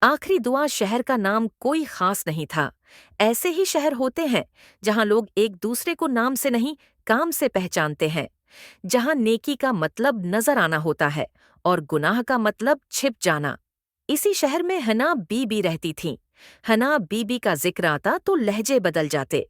आखिरी दुआ शहर का नाम कोई खास नहीं था। ऐसे ही शहर होते हैं जहां लोग एक दूसरे को नाम से नहीं, काम से पहचानते हैं। जहां नेकी का मतलब नजर आना होता है और गुनाह का मतलब छिप जाना। इसी शहर में हना बीबी रहती थीं। हना बीबी का जिक्र आता तो लहजे बदल जाते।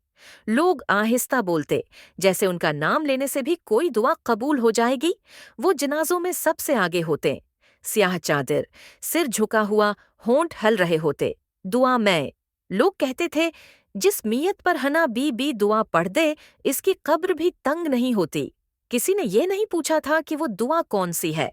लोग आहिस्ता बोलते, जैसे उनका नाम लेने से भी कोई दुआ कबूल हो जाएगी। वो जनाजों में सबसे आगे होते। स्याह चादर, सिर झुका हुआ, होंठ हल रहे होते। दुआ मैं। लोग कहते थे, जिस मियत पर हना बीबी दुआ पढ़ दे, इसकी कब्र भी तंग नहीं होती। किसी ने ये नहीं पूछा था कि वो दुआ कौन सी है।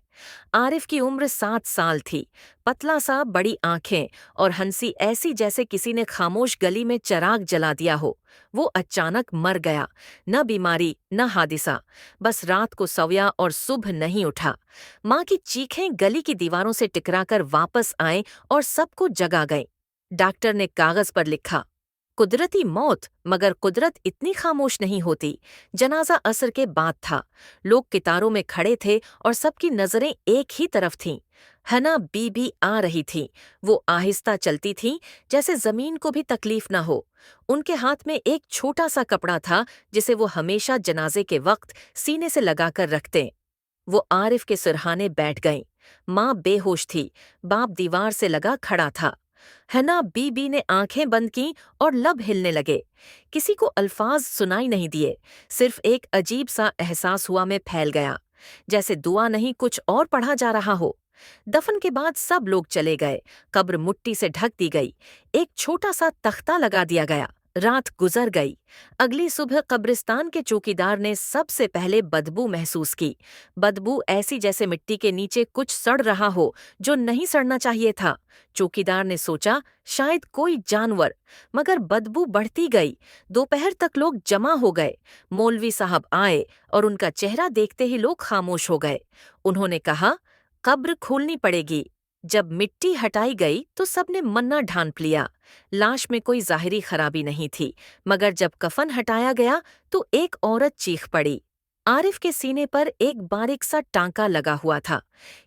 आरिफ की उम्र 7 साल थी। पतला सा, बड़ी आंखें और हंसी ऐसी जैसे किसी ने खामोश गली में चिराग जला दिया हो। वो अचानक मर गया। न बीमारी न हादिसा, बस रात को सोया और सुबह नहीं उठा। माँ की चीखें गली की दीवारों से टकराकर वापस आए और सबको जगा गईं। डॉक्टर ने कागज पर लिखा, कुदरती मौत, मगर कुदरत इतनी खामोश नहीं होती। जनाजा असर के बाद था। लोग कितारों में खड़े थे और सबकी नजरें एक ही तरफ थीं। हना बीबी आ रही थी। वो आहिस्ता चलती थीं, जैसे जमीन को भी तकलीफ न हो। उनके हाथ में एक छोटा सा कपड़ा था, जिसे वो हमेशा जनाजे के वक्त सीने से लगाकर रखते। वो आरिफ के सिरहाने बैठ गईं। माँ बेहोश थी। बाप दीवार से लगा खड़ा था। हना बीबी ने आंखें बंद की और लब हिलने लगे। किसी को अल्फाज सुनाई नहीं दिए। सिर्फ एक अजीब सा एहसास हुआ में फैल गया, जैसे दुआ नहीं कुछ और पढ़ा जा रहा हो। दफन के बाद सब लोग चले गए। कब्र मुट्ठी से ढक दी गई। एक छोटा सा तख्ता लगा दिया गया। रात गुजर गई। अगली सुबह कब्रिस्तान के चौकीदार ने सबसे पहले बदबू महसूस की। बदबू ऐसी जैसे मिट्टी के नीचे कुछ सड़ रहा हो, जो नहीं सड़ना चाहिए था। चौकीदार ने सोचा, शायद कोई जानवर। मगर बदबू बढ़ती गई। दोपहर तक लोग जमा हो गए। मौलवी साहब आए और उनका चेहरा देखते ही लोग खामोश हो गए। उन्होंने कहा, कब्र खोलनी पड़ेगी। जब मिट्टी हटाई गई तो सबने मन्ना ढांप लिया। लाश में कोई जाहिरी खराबी नहीं थी, मगर जब कफन हटाया गया तो एक औरत चीख पड़ी। आरिफ के सीने पर एक बारीक सा टांका लगा हुआ था।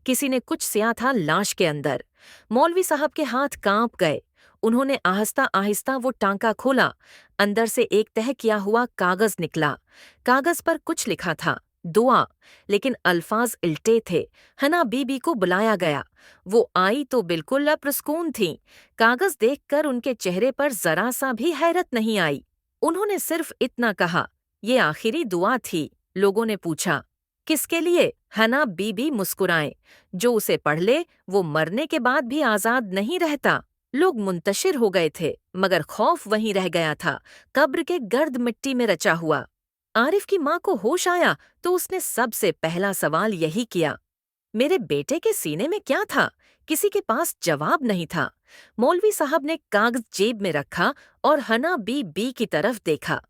किसी ने कुछ सिया था लाश के अंदर। मौलवी साहब के हाथ कांप गए। उन्होंने आहिस्ता आहिस्ता वो टांका खोला। अंदर से एक तह किया हुआ कागज निकला। कागज पर कुछ लिखा था, दुआ, लेकिन अल्फाज इल्टे थे। हना बीबी को बुलाया गया। वो आई तो बिल्कुल अप्रस्कून थीं। कागज देखकर उनके चेहरे पर जरा सा भी हैरत नहीं आई। उन्होंने सिर्फ इतना कहा, ये आखिरी दुआ थी। लोगों ने पूछा, किसके लिए? हना बीबी मुस्कुराए, जो उसे पढ़ ले वो मरने के बाद भी आजाद नहीं रहता। लोग मुंतशिर हो गए थे, मगर खौफ वहीं रह गया था, कब्र के गर्द मिट्टी में रचा हुआ। आरिफ की माँ को होश आया तो उसने सबसे पहला सवाल यही किया, मेरे बेटे के सीने में क्या था? किसी के पास जवाब नहीं था। मौलवी साहब ने कागज जेब में रखा और हना बी की तरफ देखा।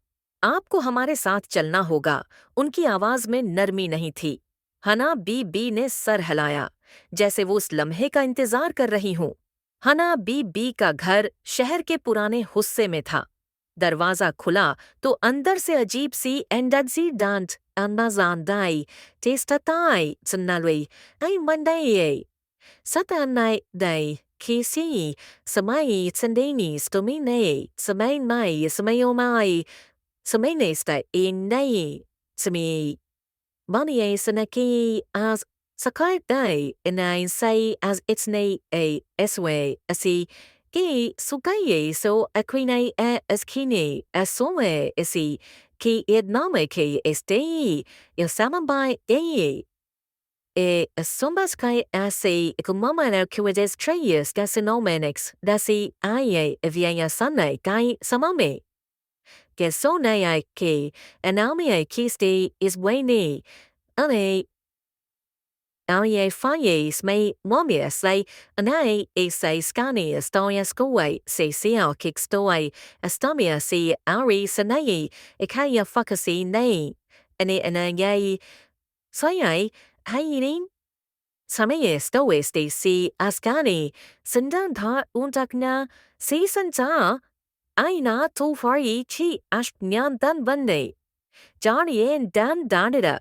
आपको हमारे साथ चलना होगा। उनकी आवाज में नरमी नहीं थी। हना बी ने सर हिलाया, जैसे वो उस लम्हे का इंतजार कर रही हूं। हना बी का घर शहर के पुराने हुस्से में था। दरवाजा खुला तो अंदर से अजीब सी एंडजी डांट अन्नाजानदाई टेस्टाताई चन्नालुई आई मंदाई सतानाई दाई kisi samai tsandeni stomine samain mai samayomai samainesta inai sami mani sanaki as sakai dai inai say as its nay a eswe asi ki sukaye so aquine as kine as soe isi ki idname ki estei il samambai dei sombas kai asi kumama kuides treyes gasinomenix dasi aye vienya sanai kai samame que sonai ki anami kisti is wane ane aye fayes may momia say anai e say scani estoya skoe say siao kickstoy astamia si ari sanai ikaya fakasi nay ane anayay sayay hayin Samaye stowe si askani sindan tha untakna season ta aina to fari chi ashpnyan dan bande Johnny and dan danida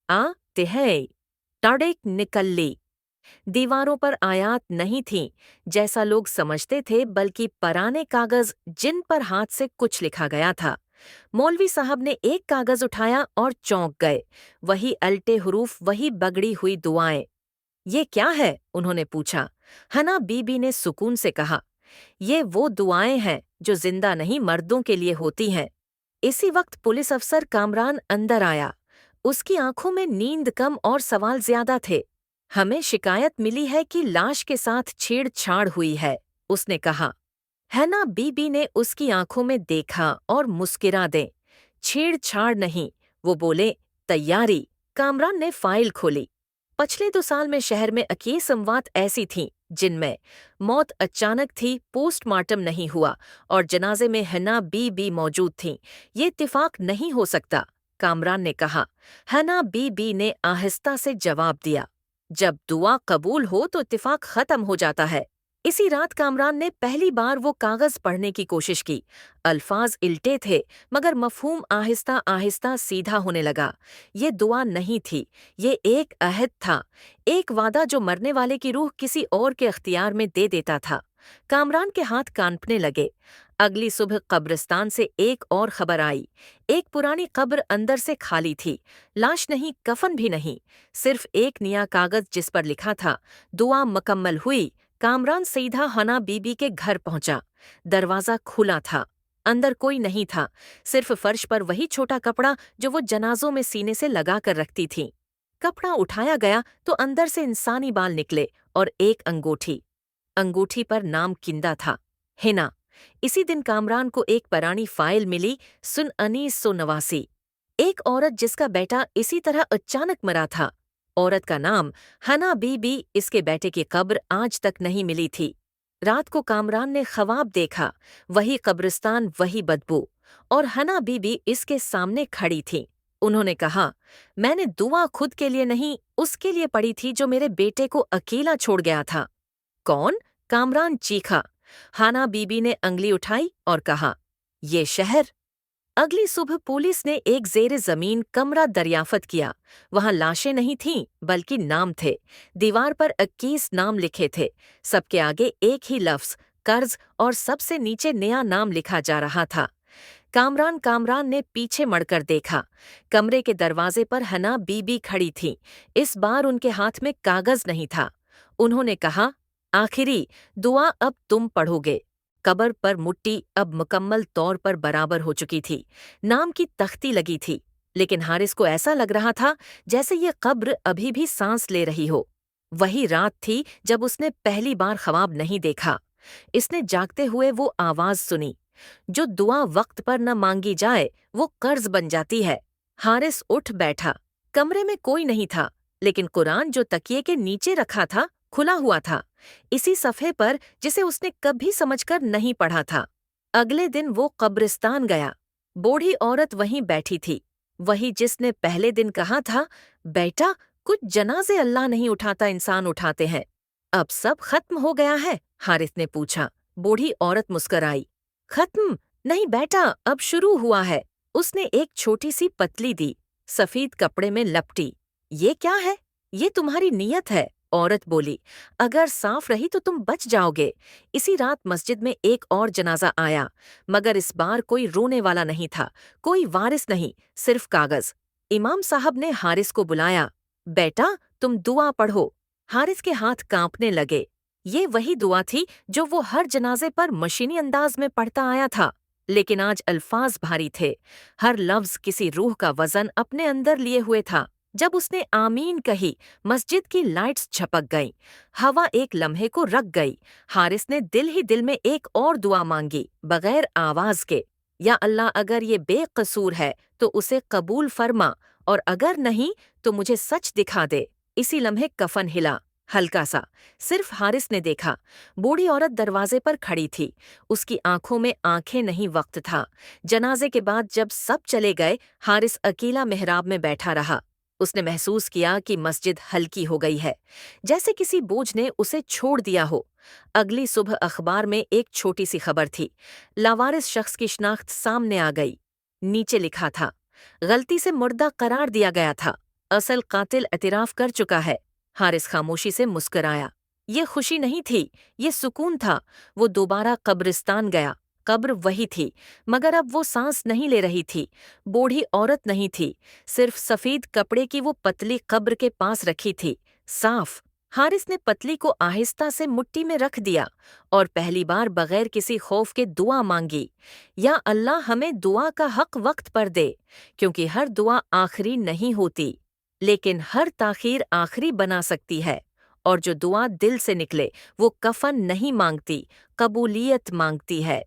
a de hey Tardik nikalli दीवारों पर आयात नहीं थीं, जैसा लोग समझते थे, बल्कि पुराने कागज जिन पर हाथ से कुछ लिखा गया था। मौलवी साहब ने एक कागज उठाया और चौंक गए। वही अल्टे हुरूफ, वही बगड़ी हुई दुआएं। ये क्या है? उन्होंने पूछा। हना बीबी ने सुकून से कहा, ये वो दुआएं हैं जो जिंदा नहीं मर्दों के लिए होती हैं। इसी वक्त पुलिस अफसर कामरान अंदर आया। उसकी आंखों में नींद कम और सवाल ज्यादा थे। हमें शिकायत मिली है कि लाश के साथ छेड़छाड़ हुई है, उसने कहा। हैना बीबी ने उसकी आंखों में देखा और मुस्किरा दें। छेड़छाड़ नहीं, वो बोले, तैयारी। कामरान ने फाइल खोली। पिछले 2 साल में शहर में 21 अमवात ऐसी थीं जिनमें मौत अचानक थी, पोस्टमार्टम नहीं हुआ और जनाजे में हना बीबी मौजूद थीं। ये इत्तेफाक नहीं हो सकता, कामरान ने कहा। हना बीबी ने आहिस्ता से जवाब दिया, जब दुआ कबूल हो तो इत्तेफाक खत्म हो जाता है। इसी रात कामरान ने पहली बार वो कागज पढ़ने की कोशिश की। अल्फाज इल्टे थे, मगर मफहूम आहिस्ता आहिस्ता सीधा होने लगा। ये दुआ नहीं थी, ये एक अहद था, एक वादा जो मरने वाले की रूह किसी और के अख्तियार में दे देता था। कामरान के हाथ कांपने लगे। अगली सुबह कब्रिस्तान से एक और खबर आई। एक पुरानी कब्र अंदर से खाली थी। लाश नहीं, कफन भी नहीं, सिर्फ एक नया कागज जिस पर लिखा था, दुआ मुकम्मल हुई। कामरान सीधा हना बीबी के घर पहुंचा। दरवाजा खुला था। अंदर कोई नहीं था, सिर्फ फर्श पर वही छोटा कपड़ा जो वो जनाजों में सीने से लगा कर रखती थीं। कपड़ा उठाया गया तो अंदर से इंसानी बाल निकले और एक अंगूठी। अंगूठी पर नाम किंदा था, हिना। इसी दिन कामरान को एक पुरानी फाइल मिली, सुन 1989। एक औरत जिसका बेटा इसी तरह अचानक मरा था। औरत का नाम हना बीबी। इसके बेटे की कब्र आज तक नहीं मिली थी। रात को कामरान ने ख्वाब देखा, वही कब्रिस्तान, वही बदबू, और हना बीबी इसके सामने खड़ी थी। उन्होंने कहा, मैंने दुआ खुद के लिए नहीं, उसके लिए पढ़ी थी जो मेरे बेटे को अकेला छोड़ गया था। कौन? कामरान चीखा। हाना बीबी ने अंगली उठाई और कहा, ये शहर। अगली सुबह पुलिस ने एक जेर जमीन कमरा दरियाफत किया। वहां लाशें नहीं थीं, बल्कि नाम थे। दीवार पर 21 नाम लिखे थे। सबके आगे एक ही लफ्ज, कर्ज, और सबसे नीचे नया नाम लिखा जा रहा था। कामरान ने पीछे मुड़कर देखा। कमरे के दरवाजे पर हना बीबी खड़ी थी। इस बार उनके हाथ में कागज नहीं था। उन्होंने कहा, आखिरी दुआ अब तुम पढ़ोगे। कब्र पर मुट्ठी अब मुकम्मल तौर पर बराबर हो चुकी थी। नाम की तख्ती लगी थी, लेकिन हारिस को ऐसा लग रहा था जैसे ये कब्र अभी भी सांस ले रही हो। वही रात थी जब उसने पहली बार ख्वाब नहीं देखा। इसने जागते हुए वो आवाज सुनी, जो दुआ वक्त पर न मांगी जाए वो कर्ज बन जाती है। हारिस उठ बैठा। कमरे में कोई नहीं था, लेकिन कुरान जो तकिए के नीचे रखा था खुला हुआ था, इसी सफ़े पर जिसे उसने कभी समझकर नहीं पढ़ा था। अगले दिन वो कब्रिस्तान गया। बूढ़ी औरत वहीं बैठी थी, वही जिसने पहले दिन कहा था, बेटा, कुछ जनाजे अल्लाह नहीं उठाता, इंसान उठाते हैं। अब सब खत्म हो गया है? हारिस ने पूछा। बूढ़ी औरत मुस्कराई। खत्म नहीं बेटा, अब शुरू हुआ है। उसने एक छोटी सी पतली दी, सफेद कपड़े में लपटी। ये क्या है? ये तुम्हारी नीयत है, औरत बोली। अगर साफ रही तो तुम बच जाओगे। इसी रात मस्जिद में एक और जनाजा आया, मगर इस बार कोई रोने वाला नहीं था, कोई वारिस नहीं, सिर्फ कागज। इमाम साहब ने हारिस को बुलाया। बेटा, तुम दुआ पढ़ो। हारिस के हाथ कांपने लगे। ये वही दुआ थी जो वो हर जनाजे पर मशीनी अंदाज में पढ़ता आया था, लेकिन आज अल्फाज भारी थे। हर लफ्ज किसी रूह का वजन अपने अंदर लिए हुए था। जब उसने आमीन कही, मस्जिद की लाइट्स झपक गईं। हवा एक लम्हे को रख गई। हारिस ने दिल ही दिल में एक और दुआ मांगी, बगैर आवाज के। या अल्लाह, अगर ये बेकसूर है तो उसे कबूल फरमा, और अगर नहीं तो मुझे सच दिखा दे। इसी लम्हे कफन हिला, हल्का सा। सिर्फ हारिस ने देखा। बूढ़ी औरत दरवाजे पर खड़ी थी। उसकी आंखों में आंखें नहीं, वक्त था। जनाजे के बाद जब सब चले गए, हारिस अकेला मेहराब में बैठा रहा। उसने महसूस किया कि मस्जिद हल्की हो गई है, जैसे किसी बोझ ने उसे छोड़ दिया हो। अगली सुबह अखबार में एक छोटी सी खबर थी। लावारिस शख्स की शिनाख्त सामने आ गई। नीचे लिखा था, गलती से मुर्दा करार दिया गया था, असल कातिल एतराफ कर चुका है। حارث خاموشی سے مسکرایا۔ یہ خوشی نہیں تھی، یہ سکون تھا۔ وہ دوبارہ قبرستان گیا۔ قبر وہی تھی، مگر اب وہ سانس نہیں لے رہی تھی۔ بوڑھی عورت نہیں تھی، صرف سفید کپڑے کی وہ پتلی قبر کے پاس رکھی تھی، صاف۔ حارث نے پتلی کو آہستہ سے مٹی میں رکھ دیا اور پہلی بار بغیر کسی خوف کے دعا مانگی، یا اللہ ہمیں دعا کا حق وقت پر دے، کیونکہ ہر دعا آخری نہیں ہوتی، لیکن ہر تاخیر آخری بنا سکتی ہے۔ اور جو دعا دل سے نکلے وہ کفن نہیں مانگتی، قبولیت مانگتی ہے۔